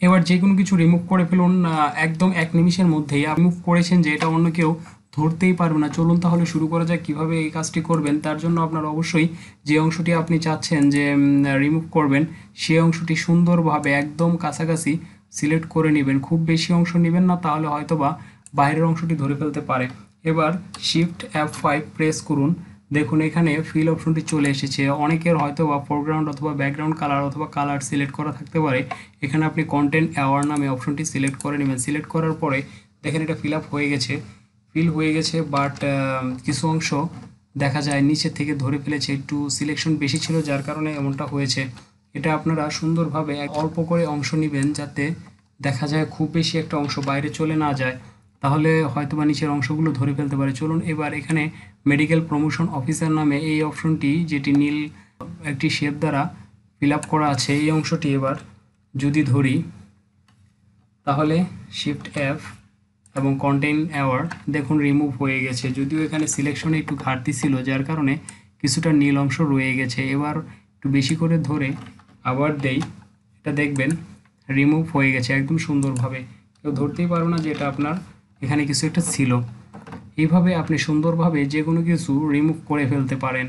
এবার যে কোনো কিছু রিমুভ করে ফেলুন একদম 1 নিমিষের মধ্যেই। রিমুভ করেছেন যে এটা অন্য কেউ ধরতেই পারবে না। চলুন তাহলে শুরু করা যাক কিভাবে এই কাজটি করবেন। তার জন্য আপনার অবশ্যই যে অংশটি আপনি চাচ্ছেন যে রিমুভ করবেন সেই অংশটি সুন্দরভাবে একদম কাছাকাছি সিলেক্ট করে নেবেন। খুব বেশি অংশ নেবেন না, তাহলে হয়তোবা বাইরের অংশটি ধরে ফেলতে পারে। এবার শিফট F5 প্রেস করুন। দেখুন এখানে ফিল অপশনটি চলে এসেছে। অনেকের হয়তো বা ফোরগ্রাউন্ড অথবা ব্যাকগ্রাউন্ড কালার অথবা কালার সিলেক্ট করা থাকতে পারে। এখানে আপনি কন্টেন্ট অ্যাওয়ার নামে অপশনটি সিলেক্ট করে নেবেন। সিলেক্ট করার পরে দেখেন এটা ফিল আপ হয়ে গেছে, ফিল হয়ে গেছে, বাট কিছু অংশ দেখা যায় নিচে থেকে ধরে ফেলেছে। একটু সিলেকশন বেশি ছিল যার কারণে এমনটা হয়েছে। এটা আপনারা সুন্দরভাবে অল্প করে অংশ নেবেন যাতে দেখা যায় খুব বেশি একটা অংশ বাইরে চলে না যায়, তাহলে হয়তোবা নিচের অংশগুলো ধরে ফেলতে পারে। চলুন এবার এখানে মেডিকেল প্রমোশন অফিসার নামে এই অপশনটি, যেটি নীল একটি শেপ দ্বারা ফিল আপ করা আছে, এই অংশটি এবার যদি ধরি তাহলে শিফট F এবং কন্টেন্ট অ্যাওয়ার দেখুন রিমুভ হয়ে গেছে। যদিও এখানে সিলেকশনে একটু ঘাটতি ছিল যার কারণে কিছুটা নীল অংশ রয়ে গেছে। এবার একটু বেশি করে ধরে আবার দেই, এটা দেখবেন রিমুভ হয়ে গেছে একদম সুন্দরভাবে। কেউ ধরতেই পারবে না যে এটা আপনার এখানে কিছু একটা ছিল। এইভাবে আপনি সুন্দরভাবে যে কোনো কিছু রিমুভ করে ফেলতে পারেন।